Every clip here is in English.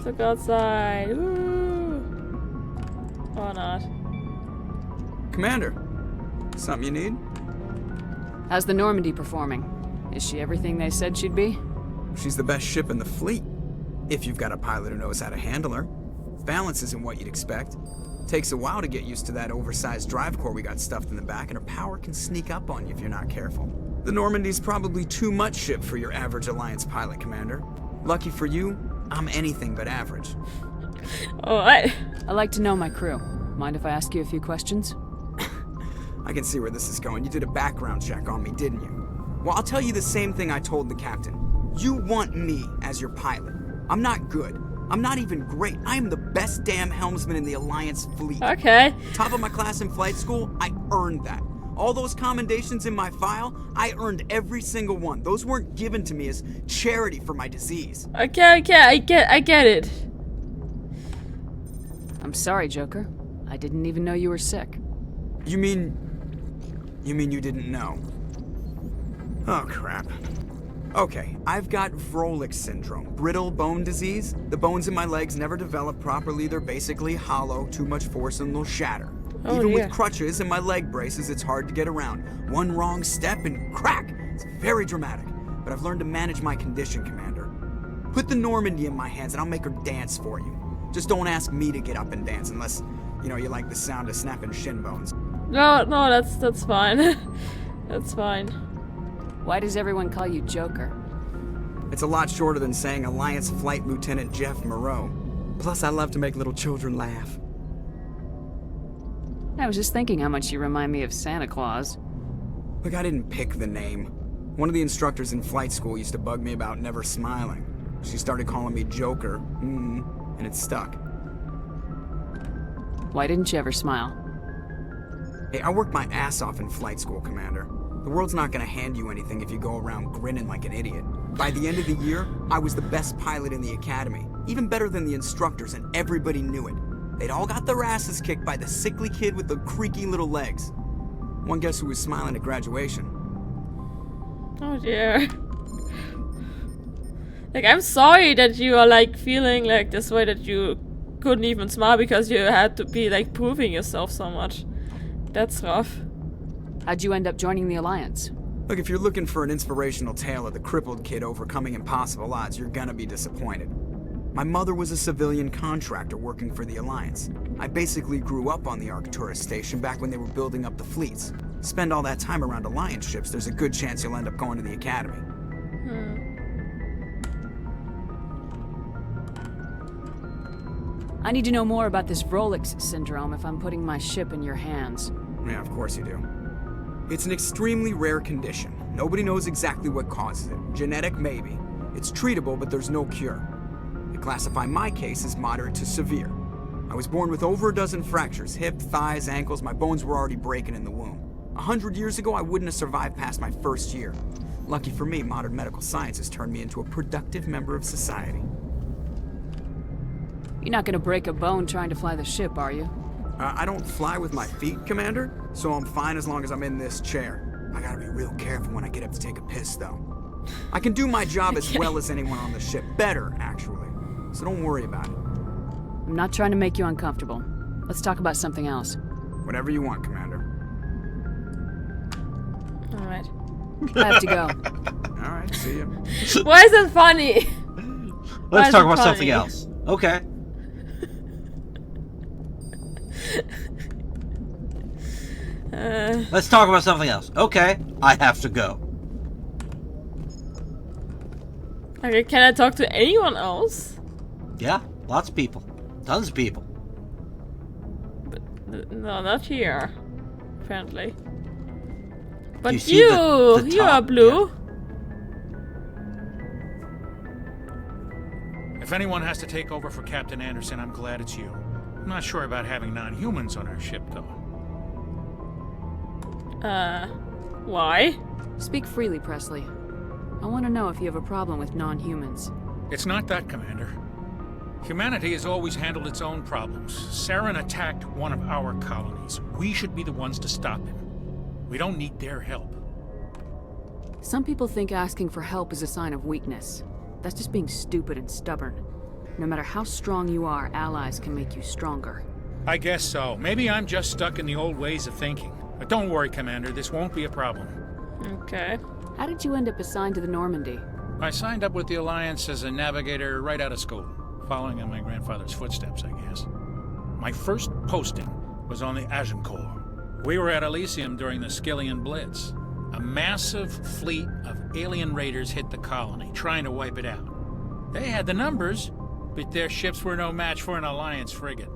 Let's go outside. Woo. Or not. Commander, something you need? How's the Normandy performing? Is she everything they said she'd be? She's the best ship in the fleet. If you've got a pilot who knows how to handle her. Balance isn't what you'd expect. Takes a while to get used to that oversized drive core we got stuffed in the back, and her power can sneak up on you if you're not careful. The Normandy's probably too much ship for your average Alliance pilot, Commander. Lucky for you, I'm anything but average. Alright. I like to know my crew. Mind if I ask you a few questions? I can see where this is going. You did a background check on me, didn't you? Well, I'll tell you the same thing I told the captain. You want me as your pilot. I'm not good. I'm not even great. I am the best damn helmsman in the Alliance fleet. Okay. Top of my class in flight school, I earned that. All those commendations in my file, I earned every single one. Those weren't given to me as charity for my disease. Okay, I get it. I'm sorry, Joker. I didn't even know you were sick. You mean you didn't know? Oh, crap. Okay, I've got 𝗨𝗪𝗃𝗃 syndrome, brittle bone disease. The bones in my legs never develop properly. They're basically hollow, too much force and they'll shatter. Oh, Even dear. with crutches and my leg braces, it's hard to get around. One wrong step and crack! It's very dramatic. But I've learned to manage my condition, Commander. Put the Normandy in my hands and I'll make her dance for you. Just don't ask me to get up and dance unless, you know, you like the sound of snapping shin bones. No, that's fine. That's fine. Why does everyone call you Joker? It's a lot shorter than saying Alliance Flight Lieutenant Jeff Moreau. Plus, I love to make little children laugh. I was just thinking how much you remind me of Santa Claus. Look, I didn't pick the name. One of the instructors in flight school used to bug me about never smiling. She started calling me Joker, and it stuck. Why didn't you ever smile? Hey, I worked my ass off in flight school, Commander. The world's not gonna hand you anything if you go around grinning like an idiot. By the end of the year, I was the best pilot in the academy. Even better than the instructors, and everybody knew it. They'd all got their asses kicked by the sickly kid with the creaky little legs. One guess who was smiling at graduation? Oh dear. Like, I'm sorry that you are like feeling like this way, that you couldn't even smile because you had to be like proving yourself so much. That's rough. How'd you end up joining the Alliance? Look, if you're looking for an inspirational tale of the crippled kid overcoming impossible odds, you're gonna be disappointed. My mother was a civilian contractor working for the Alliance. I basically grew up on the Arcturus station back when they were building up the fleets. Spend all that time around Alliance ships, there's a good chance you'll end up going to the academy. I need to know more about this 𝗨𝗪𝗃𝗃 syndrome if I'm putting my ship in your hands. Yeah, of course you do. It's an extremely rare condition. Nobody knows exactly what causes it. Genetic, maybe. It's treatable, but there's no cure. They classify my case as moderate to severe. I was born with over a dozen fractures, hip, thighs, ankles. My bones were already breaking in the womb. 100 years ago, I wouldn't have survived past my first year. Lucky for me, modern medical science has turned me into a productive member of society. You're not gonna break a bone trying to fly the ship, are you? I don't fly with my feet, Commander, so I'm fine as long as I'm in this chair. I gotta be real careful when I get up to take a piss, though. I can do my job as well as anyone on the ship. Better, actually. So don't worry about it. I'm not trying to make you uncomfortable. Let's talk about something else. Whatever you want, Commander. Alright. I have to go. Alright, see ya. Why is it funny? Let's is talk it about something funny? else. Okay. Let's talk about something else. Okay, I have to go. Okay, can I talk to anyone else? Yeah, lots of people. Tons of people. No, not here. Apparently. But You see the you are top? blue. If anyone has to take over for Captain Anderson, I'm glad it's you. I'm not sure about having non-humans on our ship, though. Why? Speak freely, Presley. I want to know if you have a problem with non-humans. It's not that, Commander. Humanity has always handled its own problems. Saren attacked one of our colonies. We should be the ones to stop him. We don't need their help. Some people think asking for help is a sign of weakness. That's just being stupid and stubborn. No matter how strong you are, allies can make you stronger. I guess so. Maybe I'm just stuck in the old ways of thinking. But don't worry, Commander, this won't be a problem. Okay. How did you end up assigned to the Normandy? I signed up with the Alliance as a navigator right out of school, following in my grandfather's footsteps, I guess. My first posting was on the 𝗧𝗶𝗺𝗀𝗃𝗀𝗃. We were at Elysium during the 𝗨𝗨𝗃𝗀𝗃𝗃 Blitz. A massive fleet of alien raiders hit the colony, trying to wipe it out. They had the numbers, but their ships were no match for an Alliance frigate.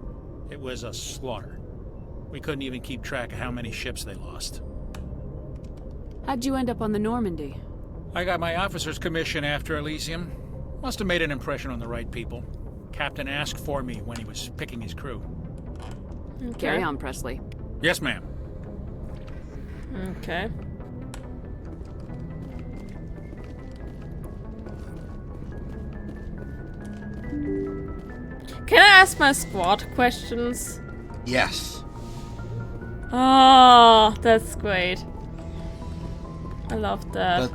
It was a slaughter. We couldn't even keep track of how many ships they lost. How'd you end up on the Normandy? I got my officer's commission after Elysium. Must have made an impression on the right people. Captain asked for me when he was picking his crew. Okay. Carry on, Presley. Yes, ma'am. Okay. Can I ask my squad questions? Yes. Oh, that's great. I love that.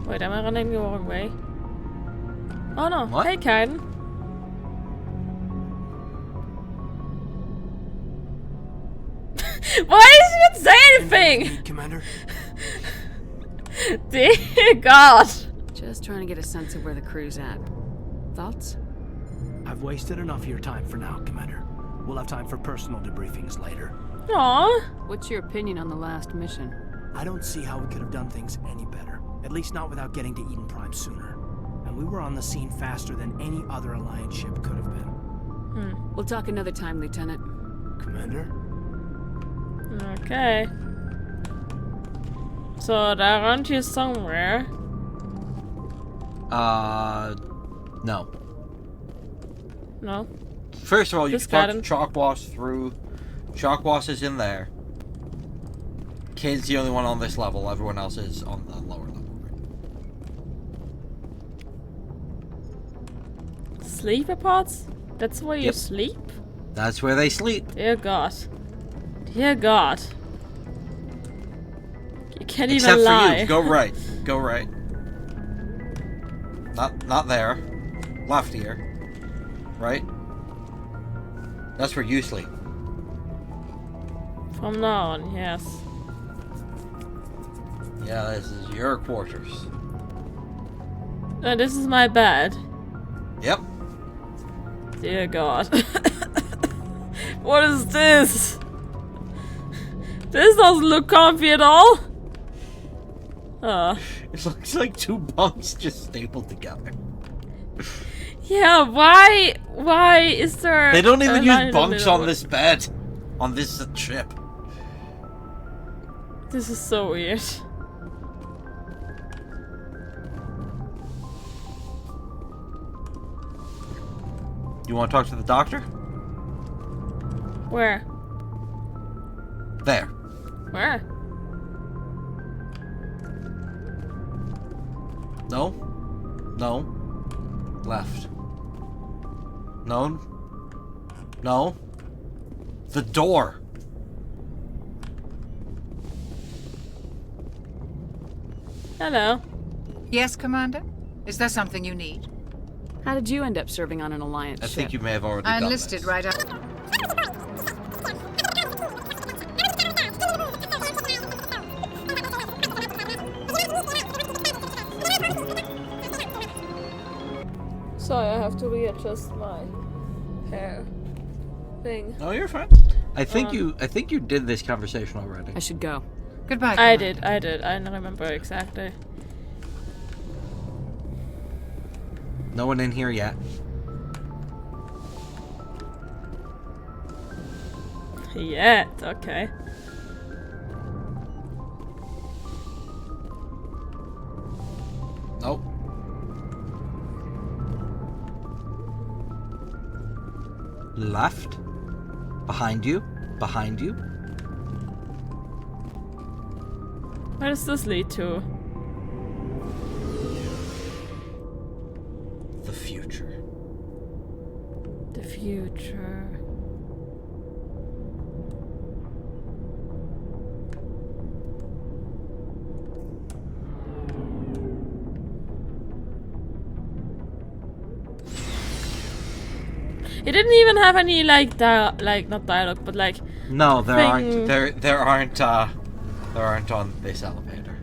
Wait, am I running the wrong way? Oh no. What? Hey, Kaiden. Why did you not say anything? Commander? Dear God. Just trying to get a sense of where the crew's at. Thoughts? I've wasted enough of your time for now, Commander. We'll have time for personal debriefings later. Aww. What's your opinion on the last mission? I don't see how we could have done things any better. At least not without getting to Eden Prime sooner. And we were on the scene faster than any other Alliance ship could have been. We'll talk another time, Lieutenant. Commander? Okay. So they're around here somewhere. No. No. First of all, you Just can talk got to 𝗏𝗏𝗏𝗃 through. 𝗏𝗏𝗏𝗃 is in there. Kid's the only one on this level. Everyone else is on the lower level. Sleeper pods? That's where you Yep. sleep? That's where they sleep. Dear God. Dear God. You can't Except even for lie. you. Go right. Go right. Not there. Left here. Right? That's where you sleep. From now on, yes. Yeah, this is your quarters. This is my bed. Yep. Dear God. What is this? This doesn't look comfy at all. It looks like two bunks just stapled together. Yeah, why is there... They don't even a line in use the bunks middle? on this bed. On this ship. This is so weird. You want to talk to the doctor? Where? There. Where? No. No. Left. No. No. The door. Hello. Yes, Commander? Is there something you need? How did you end up serving on an Alliance I ship? think you may have already I done enlisted this. right up. Sorry, I have to readjust my hair thing. No, you're fine. I think you did this conversation already. I should go. Goodbye, I Commander. did. I don't remember exactly. No one in here yet. Yeah, okay. Nope. Left. Behind you. Behind you. Where does this lead to? The future. The future. He didn't even have any like not dialogue, but like No, there thing- aren't. There aren't on this elevator.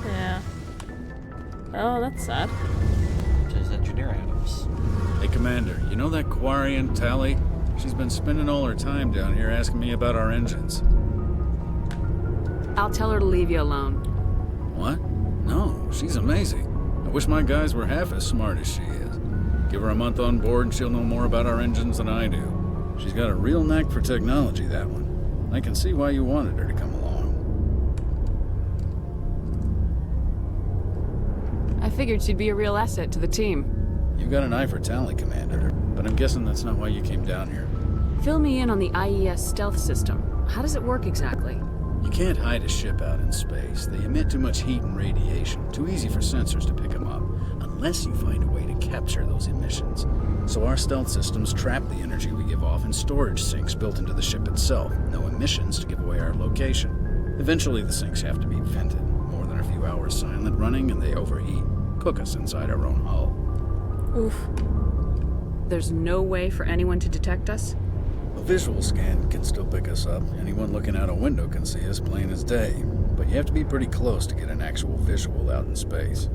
yeah. Oh, that's sad. Just engineer items. Hey, Commander, you know that Quarian Tally? She's been spending all her time down here asking me about our engines. I'll tell her to leave you alone. What? No, she's amazing. I wish my guys were half as smart as she is. Give her a month on board and she'll know more about our engines than I do. She's got a real knack for technology, that one. I can see why you wanted her to come along. I figured she'd be a real asset to the team. You got an eye for Tally, Commander, but I'm guessing that's not why you came down here. Fill me in on the IES stealth system. How does it work exactly? You can't hide a ship out in space. They emit too much heat and radiation. Too easy for sensors to pick them up, unless you find a way to capture those emissions. So our stealth systems trap the energy we give off in storage sinks built into the ship itself. No emissions to give away our location. Eventually the sinks have to be vented. More than a few hours silent running and they overheat. Cook us inside our own hull. Oof. There's no way for anyone to detect us? A visual scan can still pick us up. Anyone looking out a window can see us plain as day. But you have to be pretty close to get an actual visual out in space.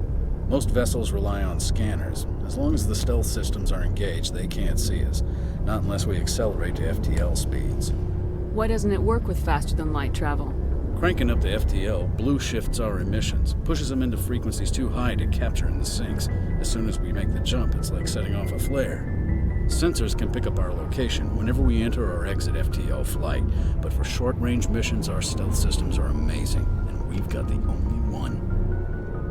Most vessels rely on scanners. As long as the stealth systems are engaged, they can't see us. Not unless we accelerate to FTL speeds. Why doesn't it work with faster than light travel? Cranking up to FTL blue shifts our emissions, pushes them into frequencies too high to capture in the sinks. As soon as we make the jump, it's like setting off a flare. Sensors can pick up our location whenever we enter or exit FTL flight, but for short-range missions, our stealth systems are amazing, and we've got the only one.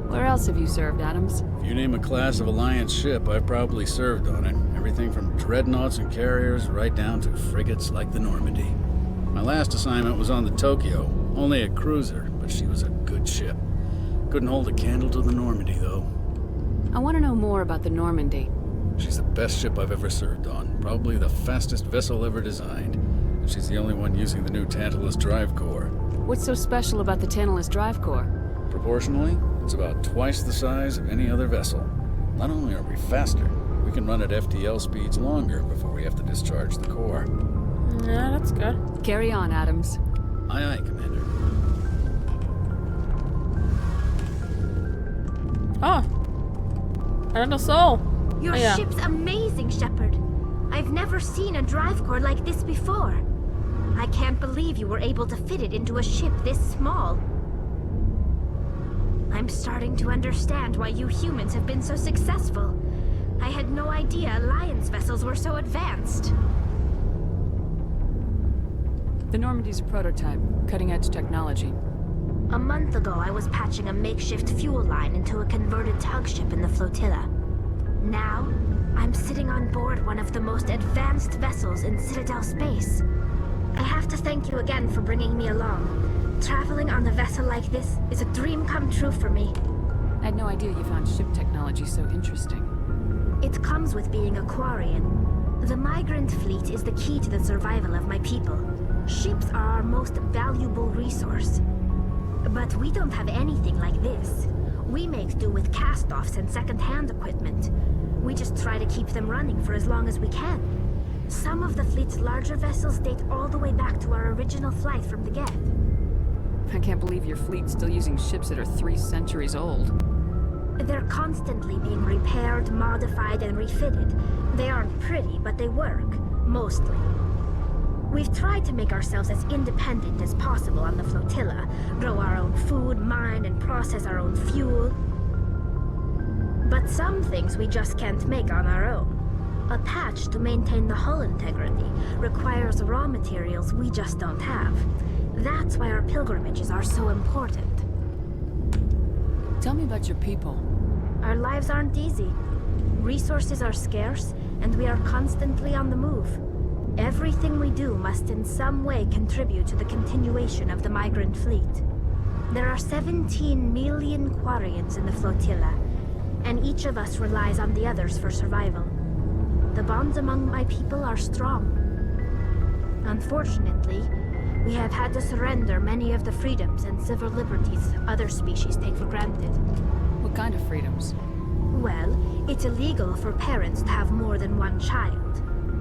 Where else have you served, Adams? If you name a class of Alliance ship, I've probably served on it. Everything from dreadnoughts and carriers right down to frigates like the Normandy. My last assignment was on the Tokyo, only a cruiser, but she was a good ship. Couldn't hold a candle to the Normandy, though. I want to know more about the Normandy. She's the best ship I've ever served on, probably the fastest vessel ever designed. And she's the only one using the new Tantalus drive core. What's so special about the Tantalus drive core? Proportionally, it's about twice the size of any other vessel. Not only are we faster, we can run at FTL speeds longer before we have to discharge the core. Yeah, that's good. Carry on, Adams. Aye, aye, Commander. Oh. Another soul. Your Oh, yeah. ship's amazing, Shepard. I've never seen a drive core like this before. I can't believe you were able to fit it into a ship this small. I'm starting to understand why you humans have been so successful. I had no idea Alliance vessels were so advanced. The Normandy's a prototype, cutting-edge technology. A month ago, I was patching a makeshift fuel line into a converted tug ship in the flotilla. Now, I'm sitting on board one of the most advanced vessels in Citadel space. I have to thank you again for bringing me along. Traveling on a vessel like this is a dream come true for me. I had no idea you found ship technology so interesting. It comes with being a Quarian. The migrant fleet is the key to the survival of my people. Ships are our most valuable resource. But we don't have anything like this. We make do with cast-offs and second-hand equipment. We just try to keep them running for as long as we can. Some of the fleet's larger vessels date all the way back to our original flight from the Geth. I can't believe your fleet's still using ships that are 3 centuries old. They're constantly being repaired, modified, and refitted. They aren't pretty, but they work. Mostly. We've tried to make ourselves as independent as possible on the flotilla, grow our own food, mine, and process our own fuel. But some things we just can't make on our own. A patch to maintain the hull integrity requires raw materials we just don't have. That's why our pilgrimages are so important. Tell me about your people. Our lives aren't easy. Resources are scarce, and we are constantly on the move. Everything we do must in some way contribute to the continuation of the migrant fleet. There are 17 million Quarians in the flotilla, and each of us relies on the others for survival. The bonds among my people are strong. Unfortunately, we have had to surrender many of the freedoms and civil liberties other species take for granted. What kind of freedoms? Well, it's illegal for parents to have more than one child.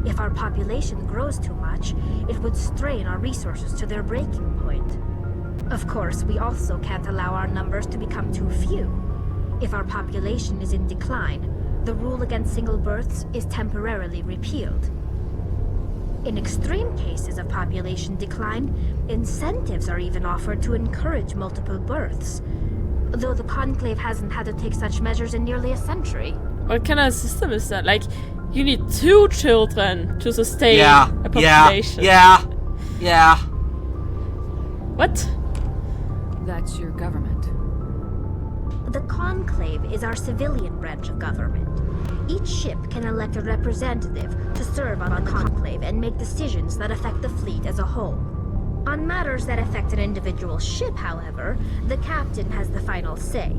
If our population grows too much, it would strain our resources to their breaking point. Of course, we also can't allow our numbers to become too few. If our population is in decline, the rule against single births is temporarily repealed. In extreme cases of population decline, incentives are even offered to encourage multiple births, though the Conclave hasn't had to take such measures in nearly a century. What kind of system is that? Like, you need 2 children to sustain Yeah, a population. yeah. What? That's your government. The Conclave is our civilian branch of government. Each ship can elect a representative to serve on the Conclave and make decisions that affect the fleet as a whole. On matters that affect an individual ship, however, the captain has the final say.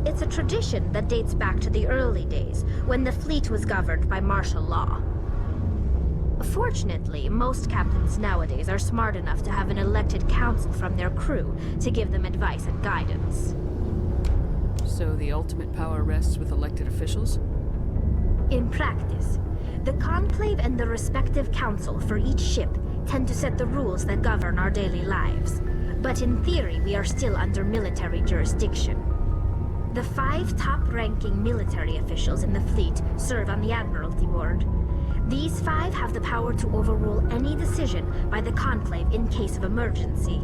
It's a tradition that dates back to the early days, when the fleet was governed by martial law. Fortunately, most captains nowadays are smart enough to have an elected council from their crew to give them advice and guidance. So the ultimate power rests with elected officials? In practice, the Conclave and the respective council for each ship tend to set the rules that govern our daily lives. But in theory, we are still under military jurisdiction. The 5 top-ranking military officials in the fleet serve on the Admiralty Board. These 5 have the power to overrule any decision by the Conclave in case of emergency.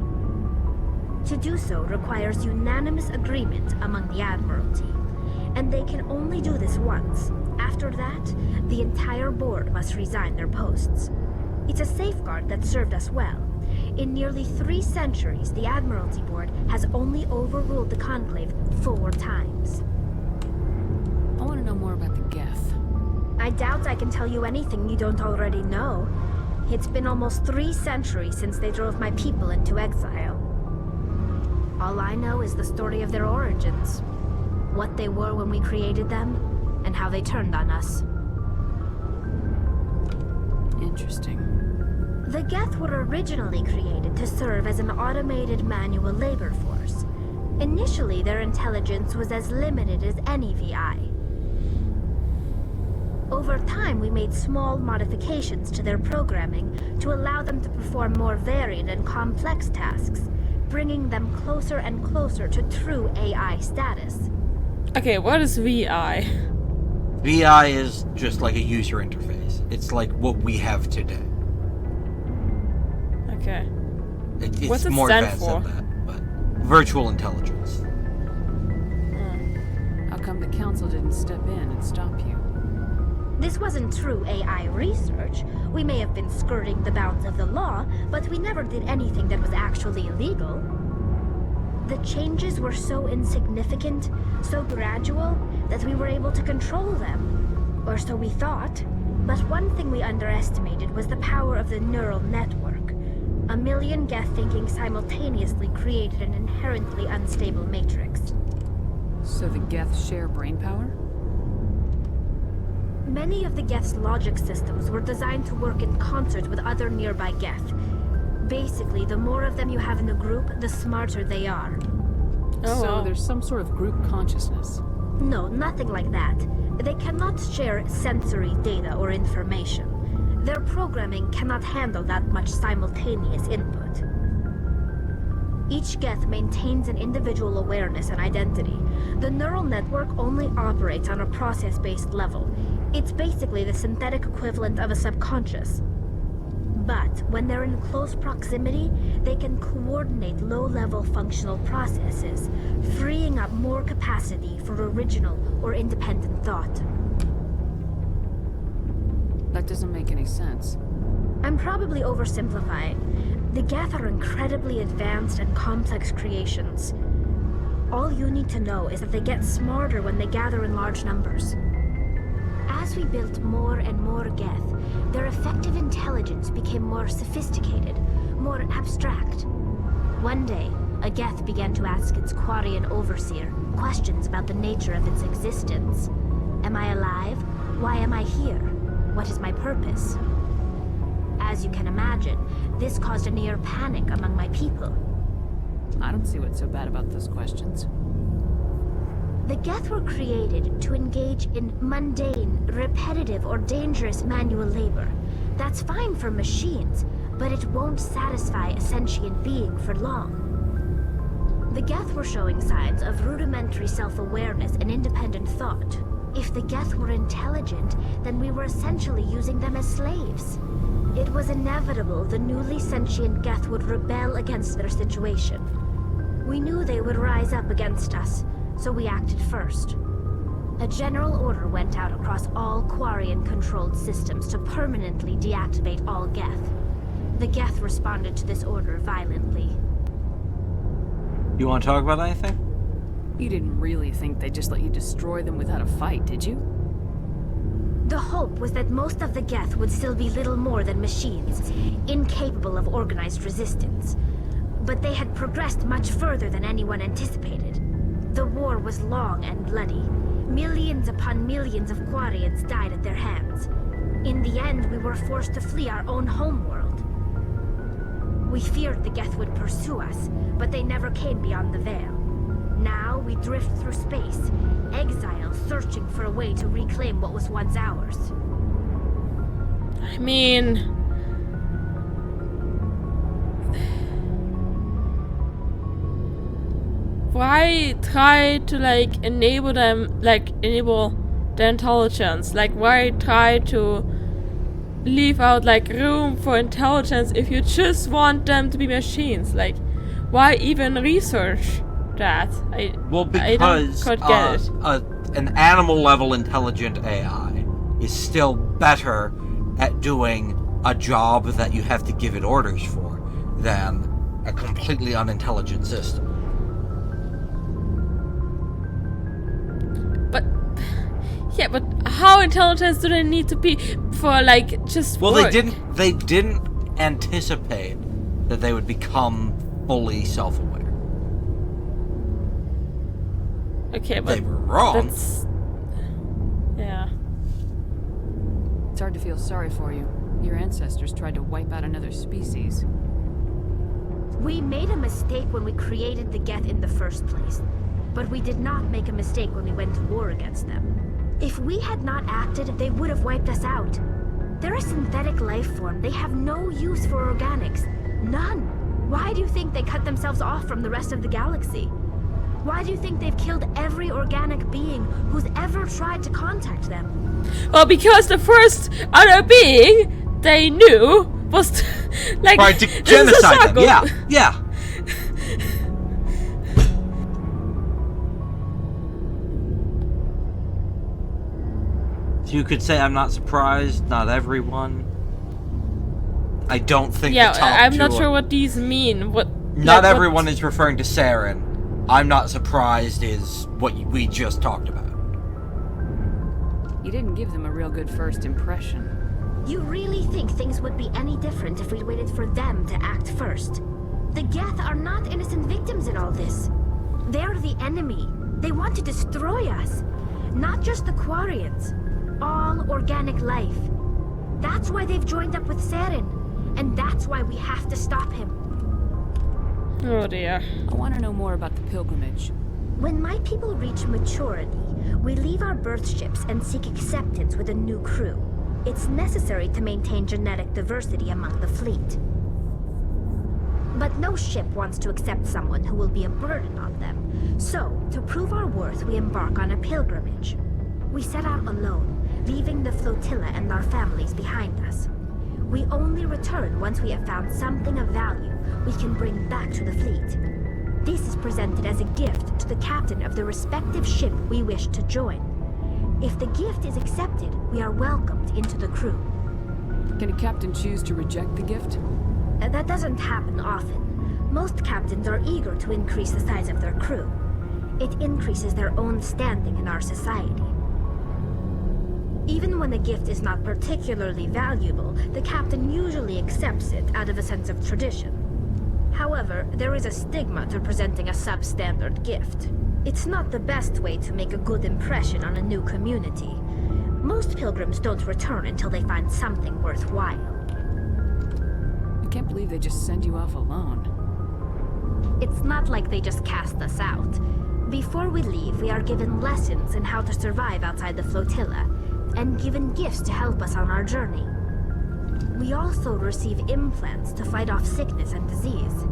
To do so requires unanimous agreement among the Admiralty, and they can only do this once. After that, the entire board must resign their posts. It's a safeguard that served us well. In nearly 3 centuries, the Admiralty Board has only overruled the Conclave 4 times. I want to know more about the Geth. I doubt I can tell you anything you don't already know. It's been almost 3 centuries since they drove my people into exile. All I know is the story of their origins, what they were when we created them, and how they turned on us. Interesting. The Geth were originally created to serve as an automated manual labor force. Initially, their intelligence was as limited as any VI. Over time, we made small modifications to their programming to allow them to perform more varied and complex tasks, bringing them closer and closer to true AI status. Okay, what is VI? VI is just like a user interface. It's like what we have today. Okay. It's What's it more stand advanced for? than that, but virtual intelligence. How come the council didn't step in and stop you? This wasn't true AI research. We may have been skirting the bounds of the law, but we never did anything that was actually illegal. The changes were so insignificant, so gradual, that we were able to control them. Or so we thought. But one thing we underestimated was the power of the neural network. 1 million Geth thinking simultaneously created an inherently unstable matrix. So the Geth share brainpower? Many of the Geth's logic systems were designed to work in concert with other nearby Geth. Basically, the more of them you have in a group, the smarter they are. Oh, So wow. there's some sort of group consciousness. No, nothing like that. They cannot share sensory data or information. Their programming cannot handle that much simultaneous input. Each Geth maintains an individual awareness and identity. The neural network only operates on a process-based level. It's basically the synthetic equivalent of a subconscious. But when they're in close proximity, they can coordinate low-level functional processes, freeing up more capacity for original or independent thought. That doesn't make any sense. I'm probably oversimplifying. The Geth are incredibly advanced and complex creations. All you need to know is that they get smarter when they gather in large numbers. As we built more and more Geth, their effective intelligence became more sophisticated, more abstract. One day, a Geth began to ask its Quarian overseer questions about the nature of its existence. Am I alive? Why am I here? What is my purpose? As you can imagine, this caused a near panic among my people. I don't see what's so bad about those questions. The Geth were created to engage in mundane, repetitive, or dangerous manual labor, That's fine for machines, but it won't satisfy a sentient being for long. The Geth were showing signs of rudimentary self-awareness and independent thought. If the Geth were intelligent, then we were essentially using them as slaves. It was inevitable the newly sentient Geth would rebel against their situation. We knew they would rise up against us, so we acted first. A general order went out across all Quarian-controlled systems to permanently deactivate all Geth. The Geth responded to this order violently. You want to talk about anything? You didn't really think they'd just let you destroy them without a fight, did you? The hope was that most of the Geth would still be little more than machines, incapable of organized resistance. But they had progressed much further than anyone anticipated. The war was long and bloody. Millions upon millions of Quarians died at their hands. In the end, we were forced to flee our own homeworld. We feared the Geth would pursue us, but they never came beyond the Veil. Now we drift through space, exile searching for a way to reclaim what was once ours. I mean... why try to, like, enable them, like, enable their intelligence? Like, why try to leave out, like, room for intelligence if you just want them to be machines? Like, why even research that? I don't quite get it. An animal-level intelligent AI is still better at doing a job that you have to give it orders for than a completely unintelligent system. Yeah, but how intelligent do they need to be for, like, just Well, work? they didn't anticipate that they would become fully self-aware. Okay, but They were wrong. that's... yeah. It's hard to feel sorry for you. Your ancestors tried to wipe out another species. We made a mistake when we created the Geth in the first place, but we did not make a mistake when we went to war against them. If we had not acted, they would have wiped us out. They're a synthetic life form. They have no use for organics. None. Why do you think they cut themselves off from the rest of the galaxy? Why do you think they've killed every organic being who's ever tried to contact them? Well, because the first other being they knew was like Tried to genocide them. Yeah, yeah. You could say I'm not surprised. Not everyone. I don't think. Yeah, the top I'm two not are- sure what these mean. What? Not like, everyone what... is referring to Saren. I'm not surprised is what we just talked about. You didn't give them a real good first impression. You really think things would be any different if we waited for them to act first? The Geth are not innocent victims in all this. They're the enemy. They want to destroy us. Not just the Quarians. All organic life. That's why they've joined up with Saren. And that's why we have to stop him. Oh dear. I want to know more about the pilgrimage. When my people reach maturity, we leave our birth ships and seek acceptance with a new crew. It's necessary to maintain genetic diversity among the fleet. But no ship wants to accept someone who will be a burden on them. So, to prove our worth, we embark on a pilgrimage. We set out alone, leaving the flotilla and our families behind us. We only return once we have found something of value we can bring back to the fleet. This is presented as a gift to the captain of the respective ship we wish to join. If the gift is accepted, we are welcomed into the crew. Can a captain choose to reject the gift? That doesn't happen often. Most captains are eager to increase the size of their crew. It increases their own standing in our society. Even when a gift is not particularly valuable, the captain usually accepts it out of a sense of tradition. However, there is a stigma to presenting a substandard gift. It's not the best way to make a good impression on a new community. Most pilgrims don't return until they find something worthwhile. I can't believe they just send you off alone. It's not like they just cast us out. Before we leave, we are given lessons in how to survive outside the flotilla, and given gifts to help us on our journey. We also receive implants to fight off sickness and disease.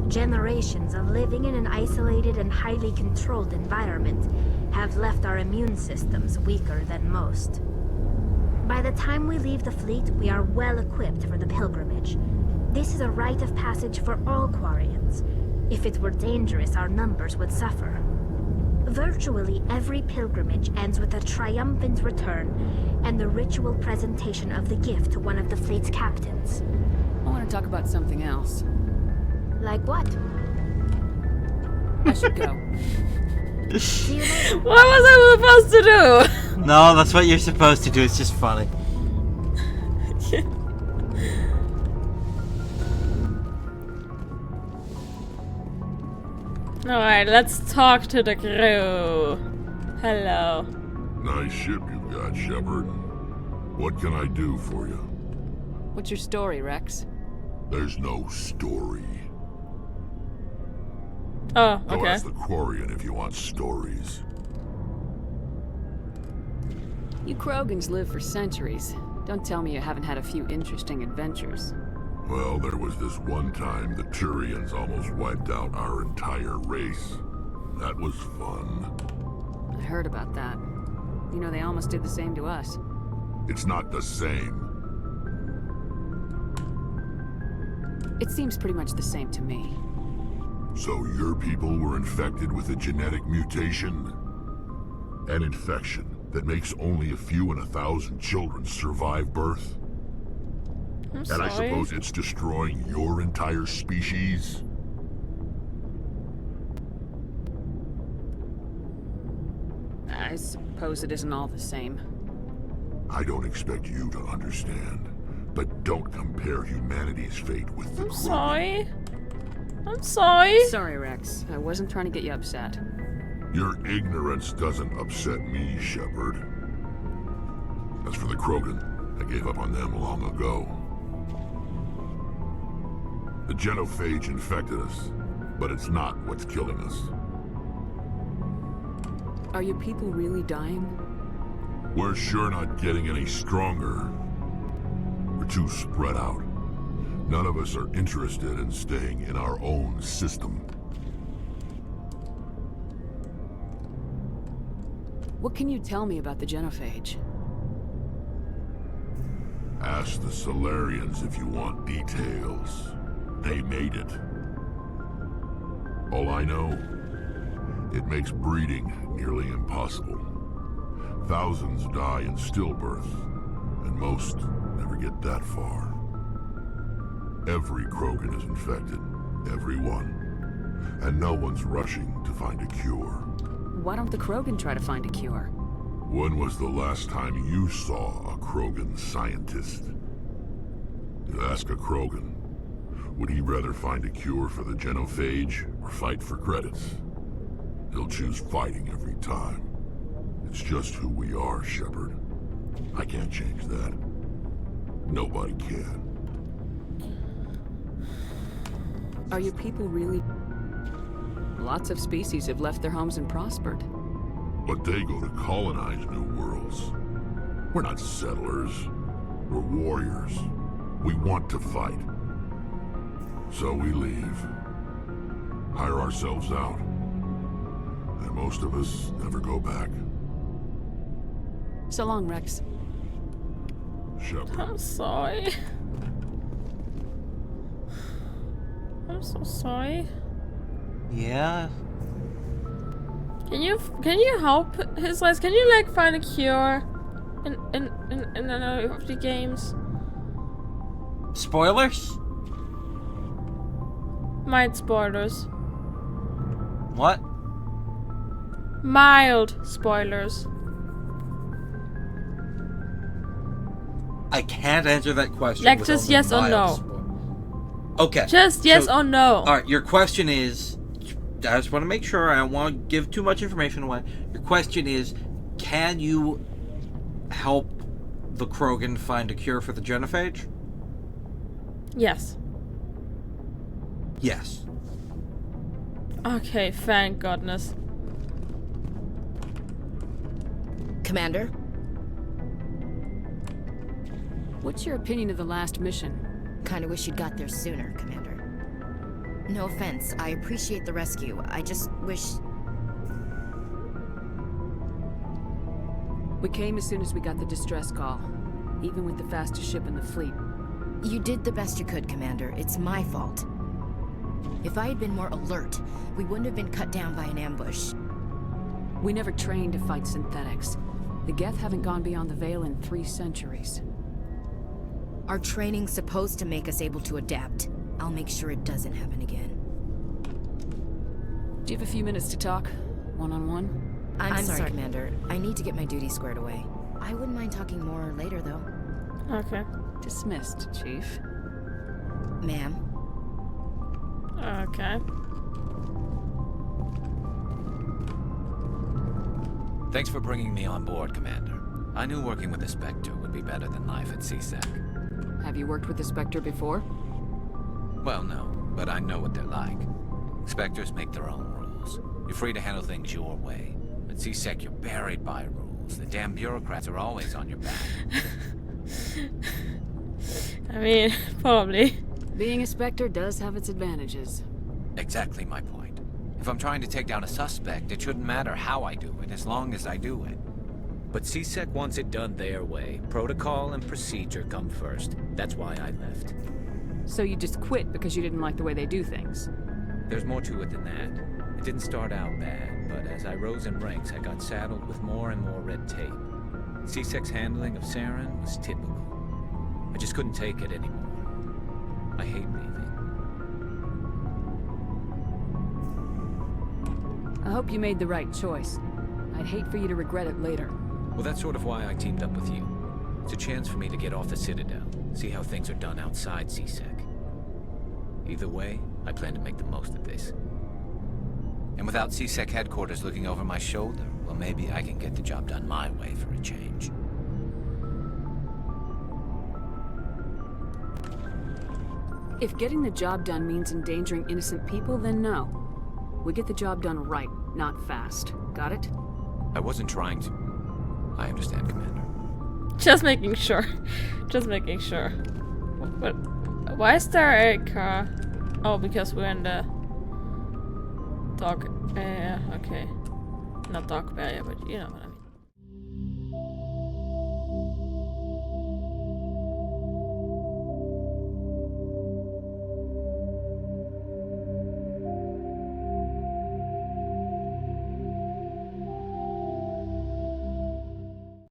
Generations of living in an isolated and highly controlled environment have left our immune systems weaker than most. By the time we leave the fleet, we are well equipped for the pilgrimage. This is a rite of passage for all Quarians. If it were dangerous, our numbers would suffer. Virtually every pilgrimage ends with a triumphant return and the ritual presentation of the gift to one of the fleet's captains. I want to talk about something else. Like what? I should go. See you later. What was I supposed to do? No, that's what you're supposed to do. It's just funny. Alright, let's talk to the crew. Hello. Nice ship you've got, Shepard. What can I do for you? What's your story, Rex? There's no story. Oh, Go okay. ask the Quarian if you want stories. You Krogans live for centuries. Don't tell me you haven't had a few interesting adventures. Well, there was this one time the Turians almost wiped out our entire race. That was fun. I heard about that. You know, they almost did the same to us. It's not the same. It seems pretty much the same to me. So your people were infected with a genetic mutation? An infection that makes only a few in 1,000 children survive birth? I'm And sorry. I suppose it's destroying your entire species? I suppose it isn't all the same. I don't expect you to understand, but don't compare humanity's fate with the I'm Krogan. sorry. I'm sorry. Sorry, Rex. I wasn't trying to get you upset. Your ignorance doesn't upset me, Shepard. As for the Krogan, I gave up on them long ago. The genophage infected us, but it's not what's killing us. Are your people really dying? We're sure not getting any stronger. We're too spread out. None of us are interested in staying in our own system. What can you tell me about the genophage? Ask the Solarians if you want details. They made it. All I know, it makes breeding nearly impossible. Thousands die in stillbirth, and most never get that far. Every Krogan is infected, every one, and no one's rushing to find a cure. Why don't the Krogan try to find a cure? When was the last time you saw a Krogan scientist? You ask a Krogan, would he rather find a cure for the genophage or fight for credits? He'll choose fighting every time. It's just who we are, Shepard. I can't change that. Nobody can. Are your people really... Lots of species have left their homes and prospered. But they go to colonize new worlds. We're not settlers. We're warriors. We want to fight. So we leave. Hire ourselves out. And most of us never go back. So long, Rex. Shepard. I'm sorry. I'm so sorry. Yeah. Can you help his life? Can you like find a cure in another of the games? Spoilers? Mild spoilers. What? Mild spoilers. I can't answer that question. Like with just only yes or mild no. spo- Okay. Just yes or no. Alright, your question is... I just want to make sure I don't want to give too much information away. Your question is, can you help the Krogan find a cure for the genophage? Yes. Yes. Okay, thank goodness. Commander? What's your opinion of the last mission? Kinda wish you'd got there sooner, Commander. No offense, I appreciate the rescue. I just wish... We came as soon as we got the distress call, even with the fastest ship in the fleet. You did the best you could, Commander. It's my fault. If I had been more alert, we wouldn't have been cut down by an ambush. We never trained to fight synthetics. The Geth haven't gone beyond the Veil in 3 centuries. Our training's supposed to make us able to adapt. I'll make sure it doesn't happen again. Do you have a few minutes to talk? One-on-one? I'm sorry, Commander. I need to get my duty squared away. I wouldn't mind talking more later, though. Okay. Dismissed, Chief. Ma'am. Okay. Thanks for bringing me on board, Commander. I knew working with the Spectre would be better than life at CSEC. Have you worked with the Spectre before? Well, no, but I know what they're like. Spectres make their own rules. You're free to handle things your way. At CSEC, you're buried by rules. The damn bureaucrats are always on your back. I mean, probably. Being a Spectre does have its advantages. Exactly my point. If I'm trying to take down a suspect, it shouldn't matter how I do it, as long as I do it. But CSEC wants it done their way. Protocol and procedure come first. That's why I left. So you just quit because you didn't like the way they do things? There's more to it than that. It didn't start out bad, but as I rose in ranks, I got saddled with more and more red tape. CSEC's handling of Saren was typical. I just couldn't take it anymore. I hate leaving. I hope you made the right choice. I'd hate for you to regret it later. Well, that's sort of why I teamed up with you. It's a chance for me to get off the Citadel, see how things are done outside CSEC. Either way, I plan to make the most of this. And without CSEC headquarters looking over my shoulder, well, maybe I can get the job done my way for a change. If getting the job done means endangering innocent people, then no. We get the job done right, not fast. Got it? I wasn't trying to... I understand, Commander. Just making sure. Just making sure. But why is there a car? Oh, because we're in the dog area. Okay. Not dog area, but you know what I mean.